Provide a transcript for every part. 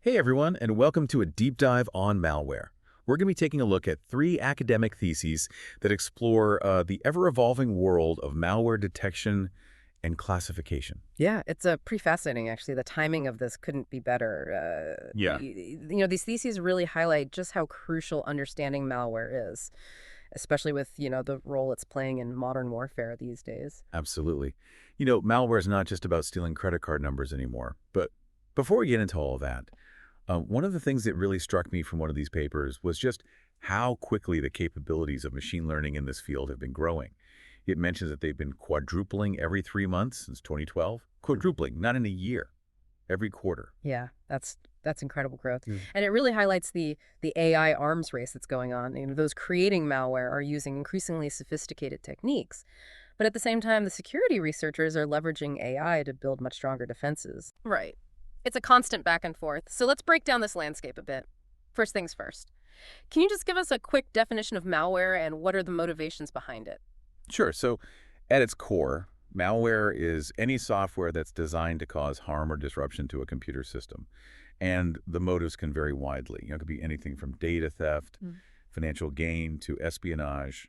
Hey everyone, and welcome to a deep dive on malware. We're going to be taking a look at 3 academic theses that explore the ever-evolving world of malware detection and classification. Yeah, it's pretty fascinating, actually. The timing of this couldn't be better. Yeah, These theses really highlight just how crucial understanding malware is, especially with, the role it's playing in modern warfare these days. absolutely. Malware is not just about stealing credit card numbers anymore. But before we get into all of that, one of the things that really struck me from one of these papers was just how quickly the capabilities of machine learning in this field have been growing. It mentions that they've been quadrupling every 3 months since 2012. Quadrupling, not in a year, every quarter. Yeah, that's incredible growth. Mm. And it really highlights the AI arms race that's going on. Those creating malware are using increasingly sophisticated techniques. But at the same time, the security researchers are leveraging AI to build much stronger defenses. Right. It's a constant back and forth. So let's break down this landscape a bit. First things first. Can you just give us a quick definition of malware and what are the motivations behind it? Sure. So at its core, malware is any software that's designed to cause harm or disruption to a computer system. And the motives can vary widely. It could be anything from data theft, financial gain, to espionage,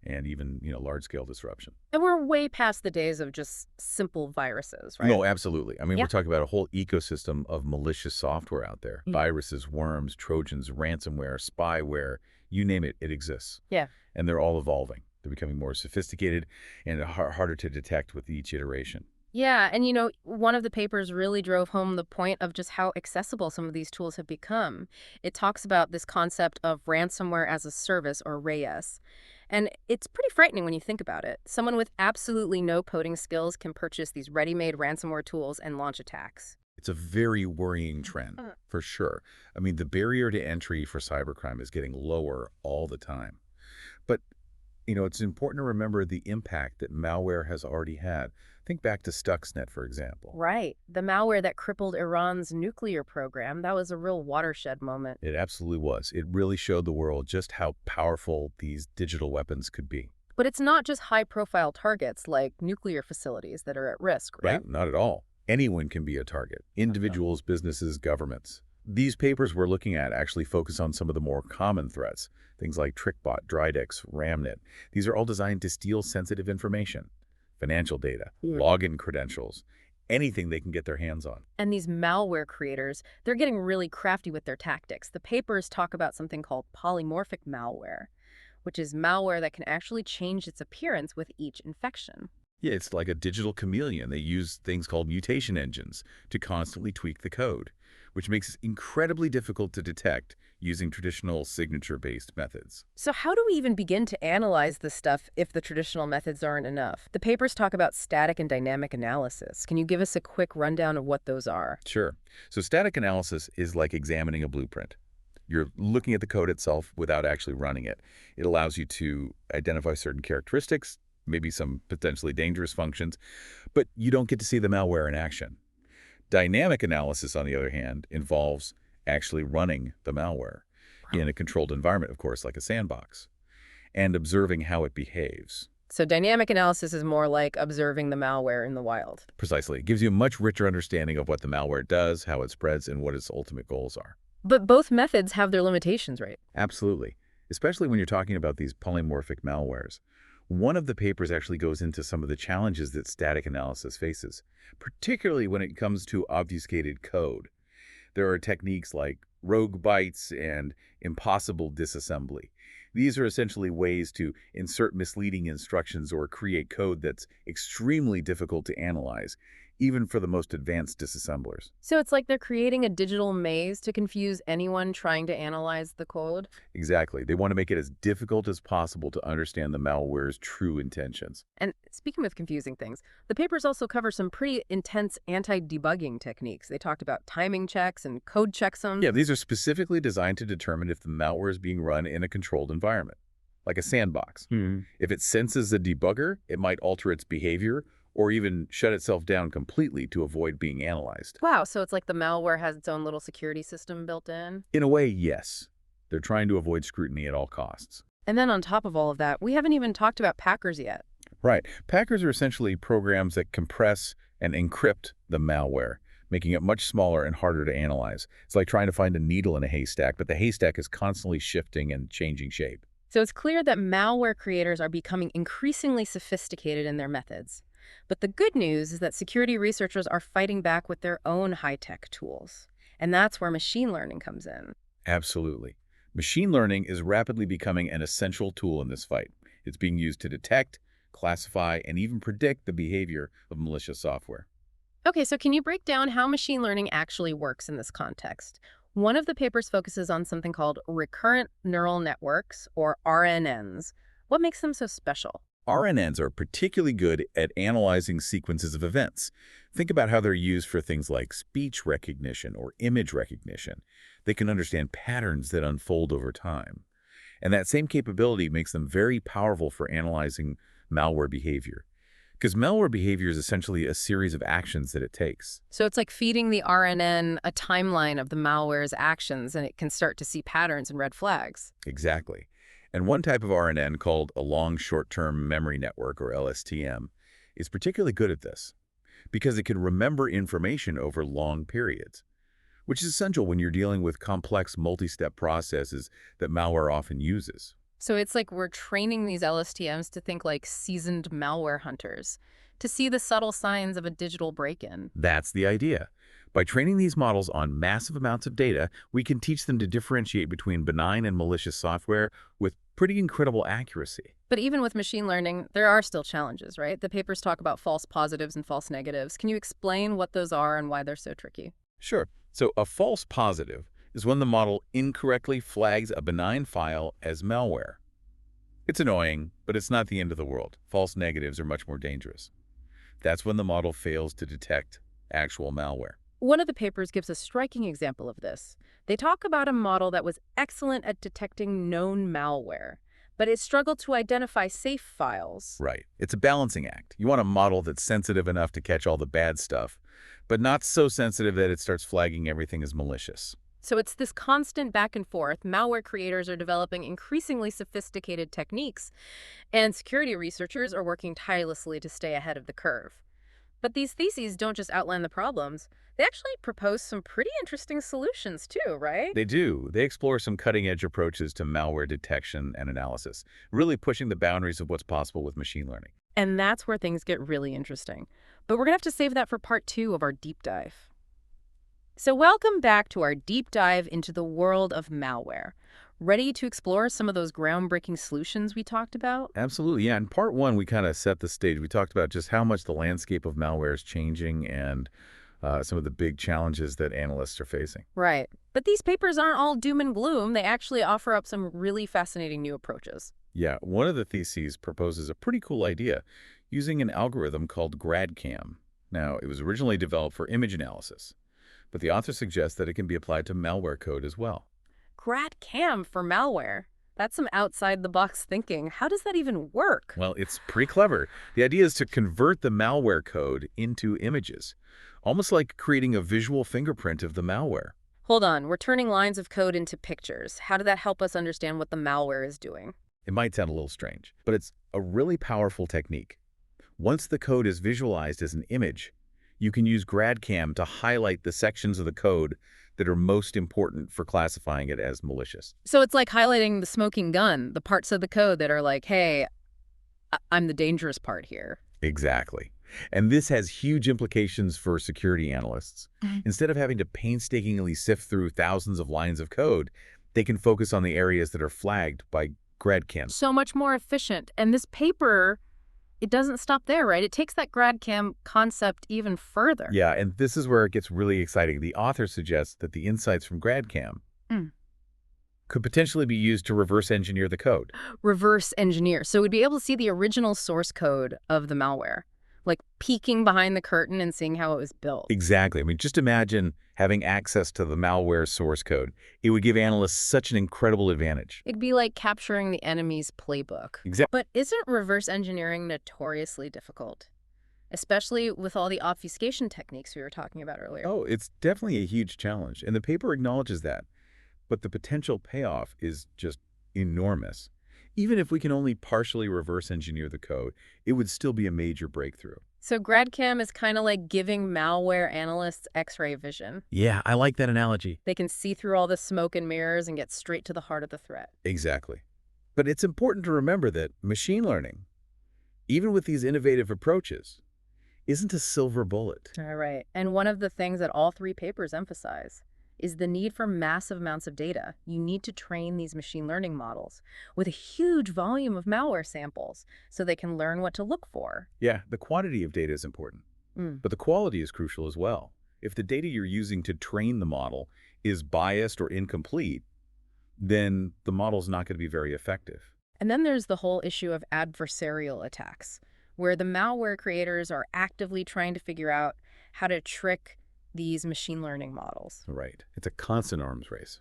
and even, large-scale disruption. And we're way past the days of just simple viruses, right? No, absolutely. I mean, Yeah. we're talking about a whole ecosystem of malicious software out there. Mm. Viruses, worms, trojans, ransomware, spyware, you name it, it exists. Yeah. And they're all evolving. They're becoming more sophisticated and harder to detect with each iteration. Yeah, and one of the papers really drove home the point of just how accessible some of these tools have become. It talks about this concept of ransomware as a service, or RAS. And it's pretty frightening when you think about it. Someone with absolutely no coding skills can purchase these ready-made ransomware tools and launch attacks. It's a very worrying trend, for sure. I mean, the barrier to entry for cybercrime is getting lower all the time. But it's important to remember the impact that malware has already had. Think back to Stuxnet, for example. Right. The malware that crippled Iran's nuclear program, that was a real watershed moment. It absolutely was. It really showed the world just how powerful these digital weapons could be. But it's not just high-profile targets like nuclear facilities that are at risk, right? Right? Not at all. Anyone can be a target. Individuals, businesses, governments. These papers we're looking at actually focus on some of the more common threats, things like TrickBot, Dridex, Ramnet. These are all designed to steal sensitive information, financial data, login credentials, anything they can get their hands on. And these malware creators, they're getting really crafty with their tactics. The papers talk about something called polymorphic malware, which is malware that can actually change its appearance with each infection. Yeah, it's like a digital chameleon. They use things called mutation engines to constantly tweak the code, which makes it incredibly difficult to detect using traditional signature-based methods. So how do we even begin to analyze this stuff if the traditional methods aren't enough? The papers talk about static and dynamic analysis. Can you give us a quick rundown of what those are? Sure. So static analysis is like examining a blueprint. You're looking at the code itself without actually running it. It allows you to identify certain characteristics, maybe some potentially dangerous functions, but you don't get to see the malware in action. Dynamic analysis, on the other hand, involves actually running the malware in a controlled environment, of course, like a sandbox, and observing how it behaves. So dynamic analysis is more like observing the malware in the wild. Precisely. It gives you a much richer understanding of what the malware does, how it spreads, and what its ultimate goals are. But both methods have their limitations, right? Absolutely. Especially when you're talking about these polymorphic malwares. One of the papers actually goes into some of the challenges that static analysis faces, particularly when it comes to obfuscated code. There are techniques like rogue bytes and impossible disassembly. These are essentially ways to insert misleading instructions or create code that's extremely difficult to analyze, even for the most advanced disassemblers. So it's like they're creating a digital maze to confuse anyone trying to analyze the code? Exactly. They want to make it as difficult as possible to understand the malware's true intentions. And speaking of confusing things, the papers also cover some pretty intense anti-debugging techniques. They talked about timing checks and code checksums. Yeah, these are specifically designed to determine if the malware is being run in a controlled environment, like a sandbox. If it senses a debugger, it might alter its behavior or even shut itself down completely to avoid being analyzed. Wow, so it's like the malware has its own little security system built in? In a way, yes. They're trying to avoid scrutiny at all costs. And then on top of all of that, we haven't even talked about Packers yet. Right. Packers are essentially programs that compress and encrypt the malware, making it much smaller and harder to analyze. It's like trying to find a needle in a haystack, but the haystack is constantly shifting and changing shape. So it's clear that malware creators are becoming increasingly sophisticated in their methods. But the good news is that security researchers are fighting back with their own high-tech tools. And that's where machine learning comes in. Absolutely. Machine learning is rapidly becoming an essential tool in this fight. It's being used to detect, classify, and even predict the behavior of malicious software. Okay, so can you break down how machine learning actually works in this context? One of the papers focuses on something called recurrent neural networks, or RNNs. What makes them so special? RNNs are particularly good at analyzing sequences of events. Think about how they're used for things like speech recognition or image recognition. They can understand patterns that unfold over time. And that same capability makes them very powerful for analyzing malware behavior. Because malware behavior is essentially a series of actions that it takes. So it's like feeding the RNN a timeline of the malware's actions, and it can start to see patterns and red flags. Exactly. And one type of RNN, called a long short-term memory network, or LSTM, is particularly good at this because it can remember information over long periods, which is essential when you're dealing with complex multi-step processes that malware often uses. So it's like we're training these LSTMs to think like seasoned malware hunters, to see the subtle signs of a digital break-in. That's the idea. By training these models on massive amounts of data, we can teach them to differentiate between benign and malicious software with pretty incredible accuracy. But even with machine learning, there are still challenges, right? The papers talk about false positives and false negatives. Can you explain what those are and why they're so tricky? Sure. So a false positive is when the model incorrectly flags a benign file as malware. It's annoying, but it's not the end of the world. False negatives are much more dangerous. That's when the model fails to detect actual malware. One of the papers gives a striking example of this. They talk about a model that was excellent at detecting known malware, but it struggled to identify safe files. Right. It's a balancing act. You want a model that's sensitive enough to catch all the bad stuff, but not so sensitive that it starts flagging everything as malicious. So it's this constant back and forth. Malware creators are developing increasingly sophisticated techniques, and security researchers are working tirelessly to stay ahead of the curve. But these theses don't just outline the problems. They actually propose some pretty interesting solutions too, right? They do. They explore some cutting-edge approaches to malware detection and analysis, really pushing the boundaries of what's possible with machine learning. And that's where things get really interesting. But we're going to have to save that for part 2 of our deep dive. So welcome back to our deep dive into the world of malware. Ready to explore some of those groundbreaking solutions we talked about? Absolutely, yeah. In part 1, we kind of set the stage. We talked about just how much the landscape of malware is changing and some of the big challenges that analysts are facing. Right. But these papers aren't all doom and gloom. They actually offer up some really fascinating new approaches. Yeah, one of the theses proposes a pretty cool idea using an algorithm called GradCam. Now, it was originally developed for image analysis, but the author suggests that it can be applied to malware code as well. GradCam for malware. That's some outside-the-box thinking. How does that even work? Well, it's pretty clever. The idea is to convert the malware code into images, almost like creating a visual fingerprint of the malware. Hold on, we're turning lines of code into pictures. How did that help us understand what the malware is doing? It might sound a little strange, but it's a really powerful technique. Once the code is visualized as an image, you can use GradCam to highlight the sections of the code that are most important for classifying it as malicious. So it's like highlighting the smoking gun, the parts of the code that are like, hey, I'm the dangerous part here. Exactly. And this has huge implications for security analysts. Instead of having to painstakingly sift through thousands of lines of code, they can focus on the areas that are flagged by GradCam. So much more efficient. And this paper, it doesn't stop there, right? It takes that GradCam concept even further. Yeah, and this is where it gets really exciting. The author suggests that the insights from GradCam could potentially be used to reverse engineer the code. Reverse engineer. So we'd be able to see the original source code of the malware, like peeking behind the curtain and seeing how it was built. Exactly. I mean, just imagine having access to the malware source code. It would give analysts such an incredible advantage. It'd be like capturing the enemy's playbook. Exactly. But isn't reverse engineering notoriously difficult? Especially with all the obfuscation techniques we were talking about earlier. Oh, it's definitely a huge challenge, and the paper acknowledges that. But the potential payoff is just enormous. Even if we can only partially reverse engineer the code, it would still be a major breakthrough. So GradCam is kind of like giving malware analysts X-ray vision. Yeah, I like that analogy. They can see through all the smoke and mirrors and get straight to the heart of the threat. Exactly. But it's important to remember that machine learning, even with these innovative approaches, isn't a silver bullet. All right. And one of the things that all three papers emphasize is the need for massive amounts of data. You need to train these machine learning models with a huge volume of malware samples so they can learn what to look for. Yeah, the quantity of data is important, but the quality is crucial as well. If the data you're using to train the model is biased or incomplete, then the model's not going to be very effective. And then there's the whole issue of adversarial attacks, where the malware creators are actively trying to figure out how to trick these machine learning models. Right. It's a constant arms race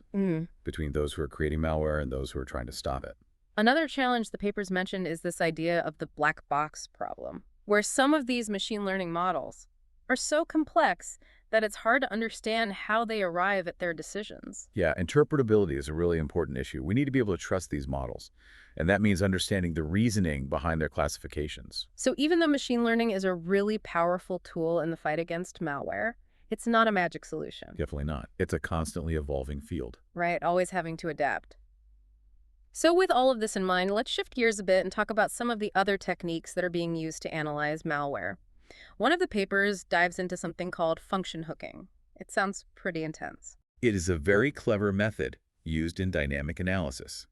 between those who are creating malware and those who are trying to stop it. Another challenge the papers mentioned is this idea of the black box problem, where some of these machine learning models are so complex that it's hard to understand how they arrive at their decisions. Yeah, interpretability is a really important issue. We need to be able to trust these models, and that means understanding the reasoning behind their classifications. So even though machine learning is a really powerful tool in the fight against malware, it's not a magic solution. Definitely not. It's a constantly evolving field. Right, always having to adapt. So with all of this in mind, let's shift gears a bit and talk about some of the other techniques that are being used to analyze malware. One of the papers dives into something called function hooking. It sounds pretty intense. It is a very clever method used in dynamic analysis.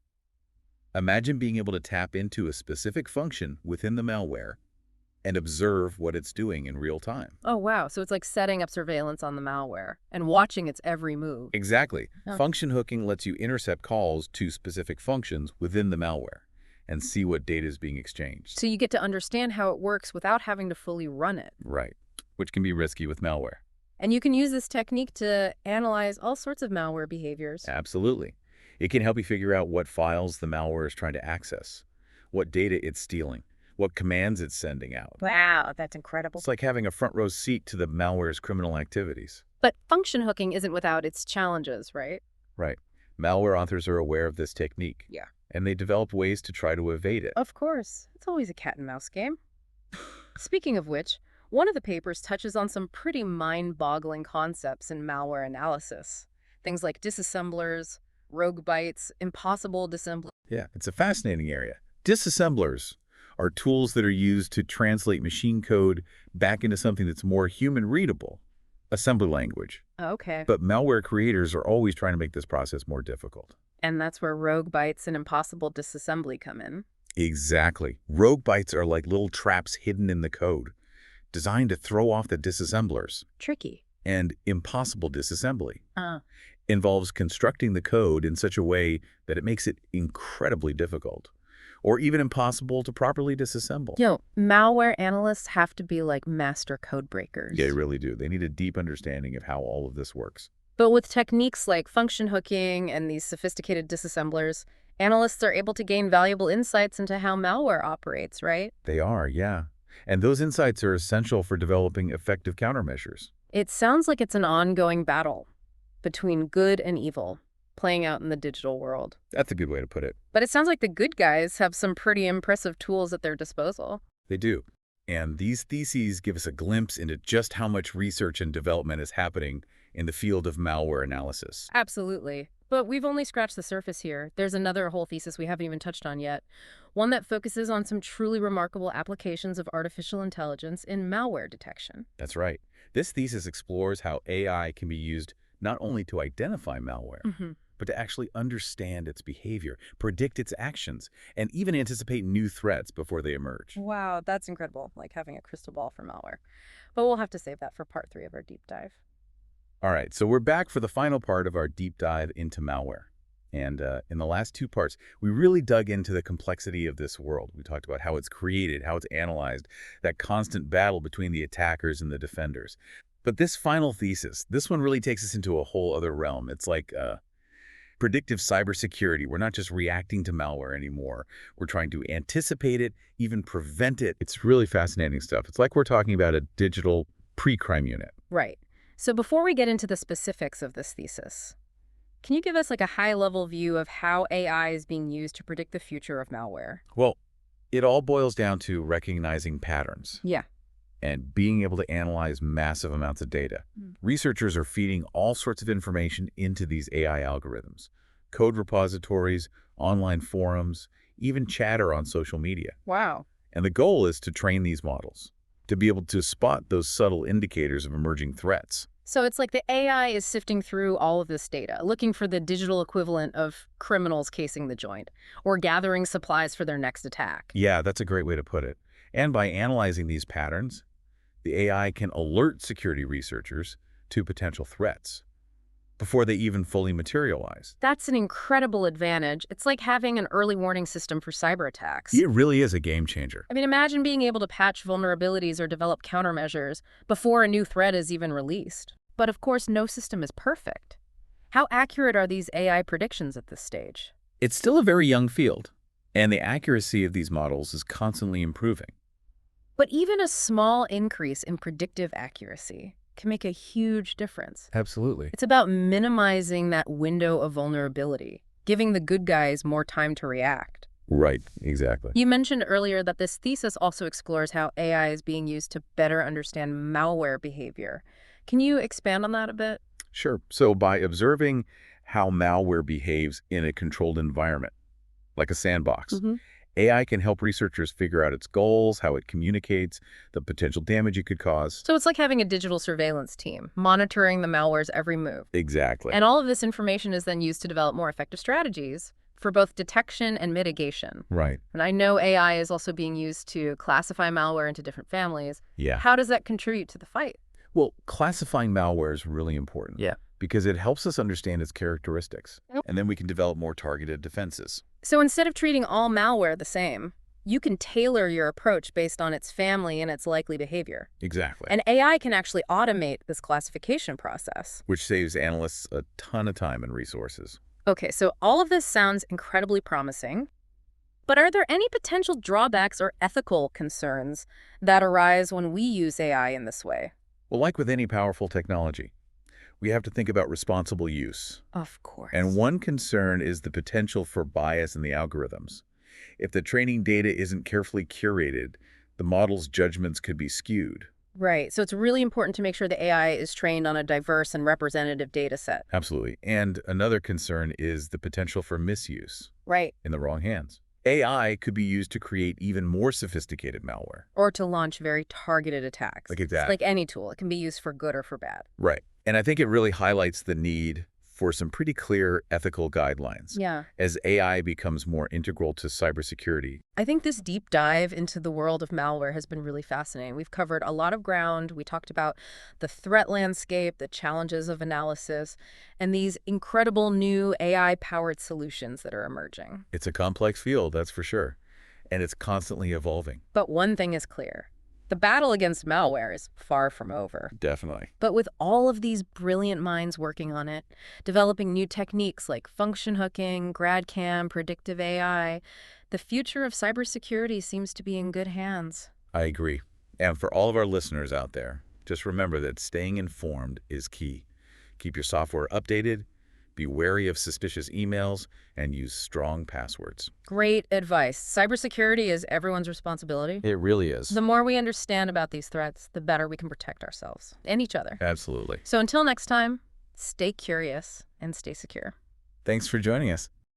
Imagine being able to tap into a specific function within the malware and observe what it's doing in real time. Oh, wow. So it's like setting up surveillance on the malware and watching its every move. Exactly. Oh. Function hooking lets you intercept calls to specific functions within the malware and see what data is being exchanged. So you get to understand how it works without having to fully run it. Right, which can be risky with malware. And you can use this technique to analyze all sorts of malware behaviors. Absolutely. It can help you figure out what files the malware is trying to access, what data it's stealing, what commands it's sending out. Wow, that's incredible. It's like having a front row seat to the malware's criminal activities. But function hooking isn't without its challenges, right? Right. Malware authors are aware of this technique. Yeah. And they develop ways to try to evade it. Of course. It's always a cat and mouse game. Speaking of which, one of the papers touches on some pretty mind-boggling concepts in malware analysis. Things like disassemblers, rogue bytes, impossible disassembly. Yeah, it's a fascinating area. Disassemblers are tools that are used to translate machine code back into something that's more human-readable, assembly language. Okay. But malware creators are always trying to make this process more difficult. And that's where rogue bytes and impossible disassembly come in. Exactly. Rogue bytes are like little traps hidden in the code, designed to throw off the disassemblers. Tricky. And impossible disassembly involves constructing the code in such a way that it makes it incredibly difficult, or even impossible to properly disassemble. Malware analysts have to be like master code breakers. Yeah, they really do. They need a deep understanding of how all of this works. But with techniques like function hooking and these sophisticated disassemblers, analysts are able to gain valuable insights into how malware operates, right? They are, yeah. And those insights are essential for developing effective countermeasures. It sounds like it's an ongoing battle between good and evil playing out in the digital world. That's a good way to put it. But it sounds like the good guys have some pretty impressive tools at their disposal. They do. And these theses give us a glimpse into just how much research and development is happening in the field of malware analysis. Absolutely. But we've only scratched the surface here. There's another whole thesis we haven't even touched on yet, one that focuses on some truly remarkable applications of artificial intelligence in malware detection. That's right. This thesis explores how AI can be used not only to identify malware, but to actually understand its behavior, predict its actions, and even anticipate new threats before they emerge. Wow, that's incredible, like having a crystal ball for malware. But we'll have to save that for part 3 of our deep dive. All right, so we're back for the final part of our deep dive into malware. And in the last 2 parts, we really dug into the complexity of this world. We talked about how it's created, how it's analyzed, that constant battle between the attackers and the defenders. But this final thesis, this one really takes us into a whole other realm. It's like predictive cybersecurity. We're not just reacting to malware anymore. We're trying to anticipate it, even prevent it. It's really fascinating stuff. It's like we're talking about a digital pre-crime unit. Right. So before we get into the specifics of this thesis, can you give us like a high-level view of how AI is being used to predict the future of malware? Well, it all boils down to recognizing patterns. Yeah. and being able to analyze massive amounts of data. Researchers are feeding all sorts of information into these AI algorithms. Code repositories, online forums, even chatter on social media. Wow. And the goal is to train these models to be able to spot those subtle indicators of emerging threats. So it's like the AI is sifting through all of this data, looking for the digital equivalent of criminals casing the joint, or gathering supplies for their next attack. Yeah, that's a great way to put it. And by analyzing these patterns, the AI can alert security researchers to potential threats before they even fully materialize. That's an incredible advantage. It's like having an early warning system for cyber attacks. It really is a game changer. I mean, imagine being able to patch vulnerabilities or develop countermeasures before a new threat is even released. But of course, no system is perfect. How accurate are these AI predictions at this stage? It's still a very young field, and the accuracy of these models is constantly improving. But even a small increase in predictive accuracy can make a huge difference. Absolutely. It's about minimizing that window of vulnerability, giving the good guys more time to react. Right, exactly. You mentioned earlier that this thesis also explores how AI is being used to better understand malware behavior. Can you expand on that a bit? Sure. So by observing how malware behaves in a controlled environment, like a sandbox, AI can help researchers figure out its goals, how it communicates, the potential damage it could cause. So it's like having a digital surveillance team, monitoring the malware's every move. Exactly. And all of this information is then used to develop more effective strategies for both detection and mitigation. Right. And I know AI is also being used to classify malware into different families. Yeah. How does that contribute to the fight? Well, classifying malware is really important. Yeah. Because it helps us understand its characteristics. And then we can develop more targeted defenses. So instead of treating all malware the same, you can tailor your approach based on its family and its likely behavior. Exactly. And AI can actually automate this classification process. Which saves analysts a ton of time and resources. Okay, so all of this sounds incredibly promising. But are there any potential drawbacks or ethical concerns that arise when we use AI in this way? Well, like with any powerful technology, we have to think about responsible use. Of course. And one concern is the potential for bias in the algorithms. If the training data isn't carefully curated, the model's judgments could be skewed. Right. So it's really important to make sure the AI is trained on a diverse and representative data set. Absolutely. And another concern is the potential for misuse. Right. In the wrong hands. AI could be used to create even more sophisticated malware. Or to launch very targeted attacks. Like It's that. like any tool. It can be used for good or for bad. Right. And I think it really highlights the need for some pretty clear ethical guidelines Yeah. as AI becomes more integral to cybersecurity. I think this deep dive into the world of malware has been really fascinating. We've covered a lot of ground. We talked about the threat landscape, the challenges of analysis, and these incredible new AI-powered solutions that are emerging. It's a complex field, that's for sure. And it's constantly evolving. But one thing is clear. The battle against malware is far from over. Definitely. But with all of these brilliant minds working on it, developing new techniques like function hooking, GradCam, predictive AI, the future of cybersecurity seems to be in good hands. I agree. And for all of our listeners out there, just remember that staying informed is key. Keep your software updated, be wary of suspicious emails, and use strong passwords. Great advice. Cybersecurity is everyone's responsibility. It really is. The more we understand about these threats, the better we can protect ourselves and each other. Absolutely. So until next time, stay curious and stay secure. Thanks for joining us.